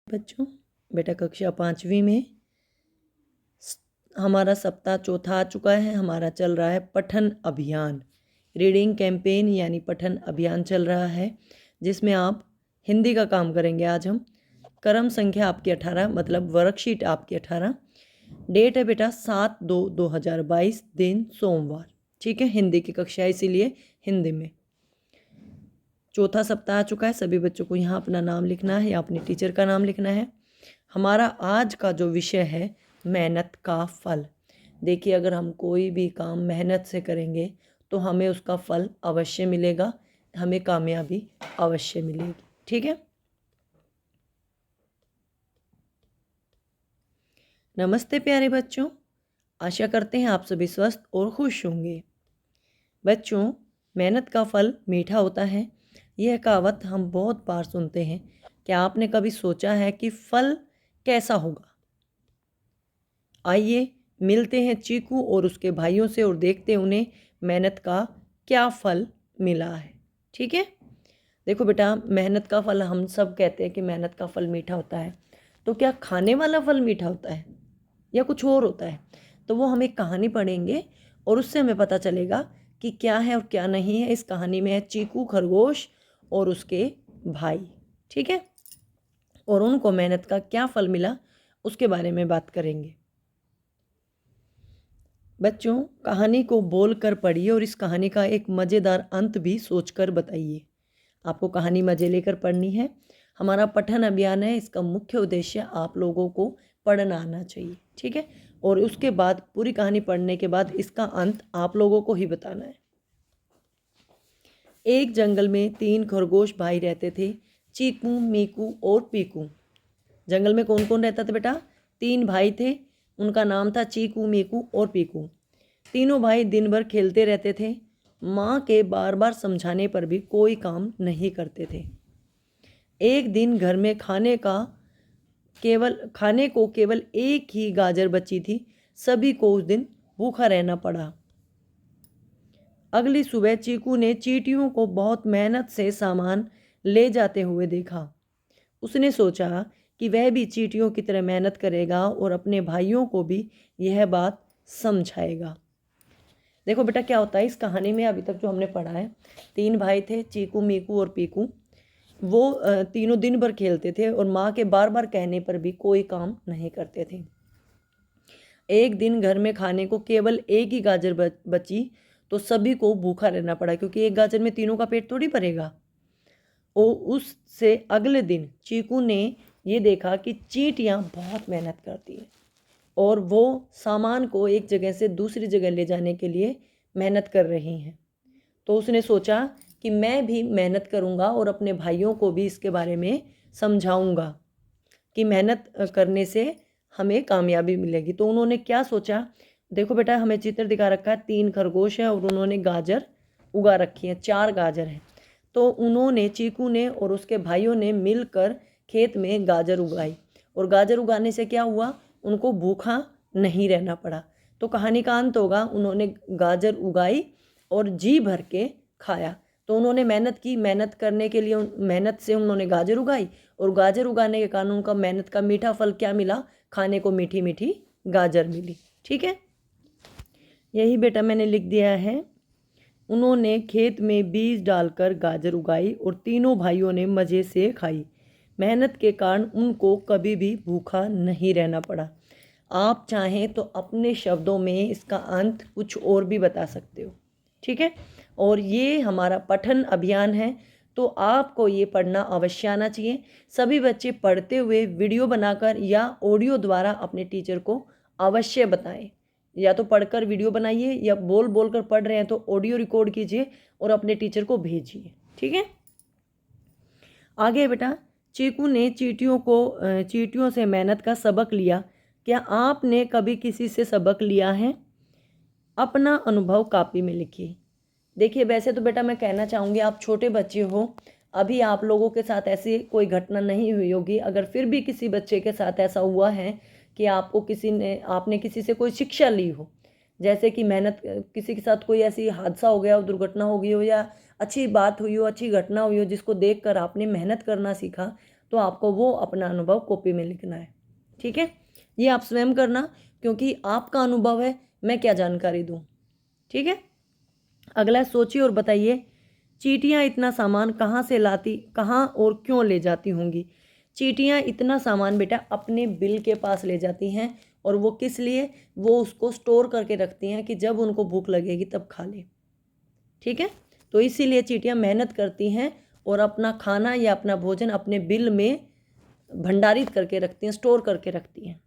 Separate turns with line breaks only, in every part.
बच्चों, बेटा कक्षा 5वीं में हमारा सप्ताह चौथा आ चुका है। हमारा चल रहा है पठन अभियान, रीडिंग कैंपेन यानी पठन अभियान चल रहा है, जिसमें आप हिंदी का काम करेंगे। आज हम क्रम संख्या आपकी 18 मतलब वर्कशीट आपकी 18। डेट है बेटा 7/2/2022, दिन सोमवार। ठीक है, हिंदी की कक्षा है, इसीलिए हिंदी में चौथा सप्ताह आ चुका है। सभी बच्चों को यहाँ अपना नाम लिखना है या अपने टीचर का नाम लिखना है। हमारा आज का जो विषय है मेहनत का फल। देखिए, अगर हम कोई भी काम मेहनत से करेंगे तो हमें उसका फल अवश्य मिलेगा, हमें कामयाबी अवश्य मिलेगी। ठीक है, नमस्ते प्यारे बच्चों, आशा करते हैं आप सभी स्वस्थ और खुश होंगे। बच्चों, मेहनत का फल मीठा होता है, यह कहावत हम बहुत बार सुनते हैं। क्या आपने कभी सोचा है कि फल कैसा होगा? आइए मिलते हैं चीकू और उसके भाइयों से और देखते हैं उन्हें मेहनत का क्या फल मिला है। ठीक है, देखो बेटा, मेहनत का फल, हम सब कहते हैं कि मेहनत का फल मीठा होता है, तो क्या खाने वाला फल मीठा होता है या कुछ और होता है? तो वो हम एक कहानी पढ़ेंगे और उससे हमें पता चलेगा कि क्या है और क्या नहीं है। इस कहानी में है चीकू खरगोश और उसके भाई। ठीक है, और उनको मेहनत का क्या फल मिला उसके बारे में बात करेंगे। बच्चों, कहानी को बोलकर पढ़िए और इस कहानी का एक मज़ेदार अंत भी सोचकर बताइए। आपको कहानी मज़े लेकर पढ़नी है। हमारा पठन अभियान है, इसका मुख्य उद्देश्य आप लोगों को पढ़ना आना चाहिए। ठीक है, और उसके बाद पूरी कहानी पढ़ने के बाद इसका अंत आप लोगों को ही बताना है। एक जंगल में 3 खरगोश भाई रहते थे, चीकू, मीकू और पीकू। जंगल में कौन कौन रहता था बेटा? 3 भाई थे, उनका नाम था चीकू, मीकू और पीकू। तीनों भाई दिन भर खेलते रहते थे। माँ के बार बार समझाने पर भी कोई काम नहीं करते थे। एक दिन घर में खाने को केवल एक ही गाजर बची थी। सभी को उस दिन भूखा रहना पड़ा। अगली सुबह चीकू ने चींटियों को बहुत मेहनत से सामान ले जाते हुए देखा। उसने सोचा कि वह भी चींटियों की तरह मेहनत करेगा और अपने भाइयों को भी यह बात समझाएगा। देखो बेटा, क्या होता है इस कहानी में, अभी तक जो हमने पढ़ा है, 3 भाई थे, चीकू, मीकू और पीकू। वो तीनों दिन भर खेलते थे और माँ के बार बार कहने पर भी कोई काम नहीं करते थे। एक दिन घर में खाने को केवल एक ही गाजर बची, तो सभी को भूखा रहना पड़ा, क्योंकि एक गाजर में तीनों का पेट थोड़ी भरेगा। और उससे अगले दिन चीकू ने ये देखा कि चींटियाँ बहुत मेहनत करती हैं और वो सामान को एक जगह से दूसरी जगह ले जाने के लिए मेहनत कर रही हैं। तो उसने सोचा कि मैं भी मेहनत करूँगा और अपने भाइयों को भी इसके बारे में समझाऊँगा कि मेहनत करने से हमें कामयाबी मिलेगी। तो उन्होंने क्या सोचा? देखो बेटा, हमें चित्र दिखा रखा है, 3 खरगोश हैं और उन्होंने गाजर उगा रखी हैं, 4 गाजर हैं। तो उन्होंने, चीकू ने और उसके भाइयों ने मिलकर खेत में गाजर उगाई और गाजर उगाने से क्या हुआ? उनको भूखा नहीं रहना पड़ा। तो कहानी का अंत होगा, उन्होंने गाजर उगाई और जी भर के खाया। तो उन्होंने मेहनत की, मेहनत करने के लिए मेहनत से उन्होंने गाजर उगाई और गाजर उगाने के कारण उनका मेहनत का मीठा फल क्या मिला? खाने को मीठी मीठी गाजर मिली। ठीक है, यही बेटा मैंने लिख दिया है। उन्होंने खेत में बीज डालकर गाजर उगाई और तीनों भाइयों ने मज़े से खाई। मेहनत के कारण उनको कभी भी भूखा नहीं रहना पड़ा। आप चाहें तो अपने शब्दों में इसका अंत कुछ और भी बता सकते हो। ठीक है, और ये हमारा पठन अभियान है, तो आपको ये पढ़ना अवश्य आना चाहिए। सभी बच्चे पढ़ते हुए वीडियो बनाकर या ऑडियो द्वारा अपने टीचर को अवश्य बताएं। या तो पढ़कर वीडियो बनाइए या बोल बोल कर पढ़ रहे हैं तो ऑडियो रिकॉर्ड कीजिए और अपने टीचर को भेजिए। ठीक है, आगे बेटा, चीकू ने चींटियों से मेहनत का सबक लिया। क्या आपने कभी किसी से सबक लिया है? अपना अनुभव कापी में लिखिए। देखिए, वैसे तो बेटा मैं कहना चाहूँगी, आप छोटे बच्चे हो, अभी आप लोगों के साथ ऐसी कोई घटना नहीं हुई होगी। अगर फिर भी किसी बच्चे के साथ ऐसा हुआ है कि आपने किसी से कोई शिक्षा ली हो, जैसे कि मेहनत, किसी के साथ कोई ऐसी हादसा हो गया हो, दुर्घटना हो गई हो, या अच्छी बात हुई हो, अच्छी घटना हुई हो जिसको देखकर आपने मेहनत करना सीखा, तो आपको वो अपना अनुभव कॉपी में लिखना है। ठीक है, ये आप स्वयं करना, क्योंकि आपका अनुभव है, मैं क्या जानकारी दूँ। ठीक है, अगला सोचिए और बताइए, चींटियाँ इतना सामान कहाँ से लाती, कहाँ और क्यों ले जाती होंगी। चींटियाँ इतना सामान बेटा अपने बिल के पास ले जाती हैं, और वो किस लिए, वो उसको स्टोर करके रखती हैं कि जब उनको भूख लगेगी तब खा ले। ठीक है, तो इसीलिए चींटियाँ मेहनत करती हैं और अपना खाना या अपना भोजन अपने बिल में भंडारित करके रखती हैं, स्टोर करके रखती हैं।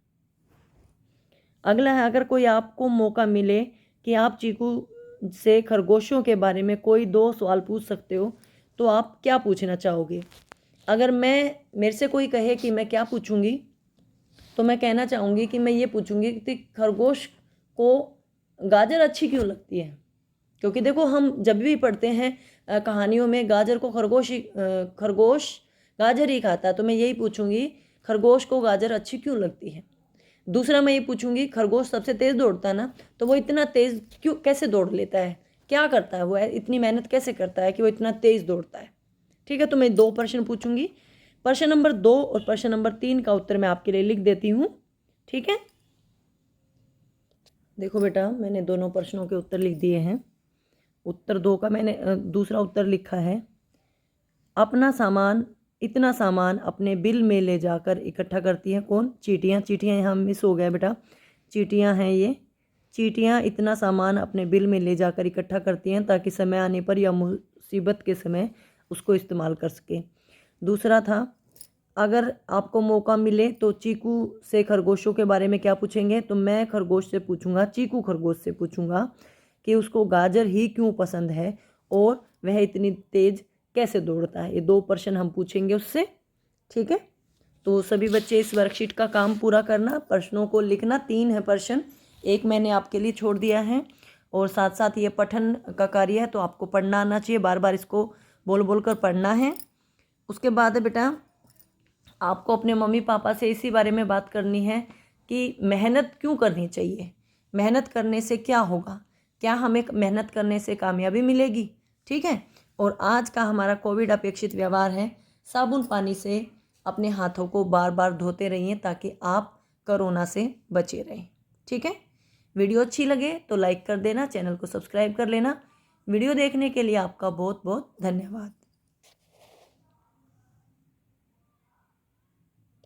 अगला है, अगर कोई आपको मौका मिले कि आप चीकू से खरगोशों के बारे में कोई 2 सवाल पूछ सकते हो, तो आप क्या पूछना चाहोगे। अगर मेरे से कोई कहे कि मैं क्या पूछूंगी, तो मैं कहना चाहूँगी कि मैं ये पूछूंगी कि खरगोश को गाजर अच्छी क्यों लगती है। क्योंकि देखो, हम जब भी पढ़ते हैं कहानियों में गाजर को खरगोश गाजर ही खाता है, तो मैं यही पूछूंगी, खरगोश को गाजर अच्छी क्यों लगती है। दूसरा मैं ये पूछूंगी, खरगोश सबसे तेज़ दौड़ता है ना, तो वो इतना तेज़ क्यों, कैसे दौड़ लेता है, क्या करता है वो, इतनी मेहनत कैसे करता है कि वो इतना तेज़ दौड़ता है। ठीक है, तो मैं 2 प्रश्न पूछूंगी। प्रश्न नंबर 2 और प्रश्न नंबर 3 का उत्तर मैं आपके लिए लिख देती हूँ। ठीक है, देखो बेटा, मैंने दोनों प्रश्नों के उत्तर लिख दिए हैं। उत्तर 2 का मैंने दूसरा उत्तर लिखा है, अपना सामान, इतना सामान अपने बिल में ले जाकर इकट्ठा करती हैं कौन, चींटियाँ। चींटियाँ यहाँ मिस हो गया बेटा, चींटियाँ हैं ये। चींटियाँ इतना सामान अपने बिल में ले जाकर इकट्ठा करती हैं ताकि समय आने पर या मुसीबत के समय उसको इस्तेमाल कर सके। दूसरा था, अगर आपको मौका मिले तो चीकू से खरगोशों के बारे में क्या पूछेंगे, तो मैं खरगोश से पूछूंगा, चीकू खरगोश से पूछूंगा कि उसको गाजर ही क्यों पसंद है और वह इतनी तेज़ कैसे दौड़ता है। ये 2 प्रश्न हम पूछेंगे उससे। ठीक है, तो सभी बच्चे इस वर्कशीट का काम पूरा करना, प्रश्नों को लिखना। 3 है प्रश्न, 1 मैंने आपके लिए छोड़ दिया है, और साथ साथ ये पठन का कार्य है, तो आपको पढ़ना आना चाहिए, बार बार इसको बोल बोल कर पढ़ना है। उसके बाद बेटा, आपको अपने मम्मी पापा से इसी बारे में बात करनी है कि मेहनत क्यों करनी चाहिए, मेहनत करने से क्या होगा, क्या हमें मेहनत करने से कामयाबी मिलेगी। ठीक है, और आज का हमारा कोविड अपेक्षित व्यवहार है, साबुन पानी से अपने हाथों को बार बार धोते रहिए ताकि आप कोरोना से बचे रहें। ठीक है, वीडियो अच्छी लगे तो लाइक कर देना, चैनल को सब्सक्राइब कर लेना। वीडियो देखने के लिए आपका बहुत बहुत धन्यवाद।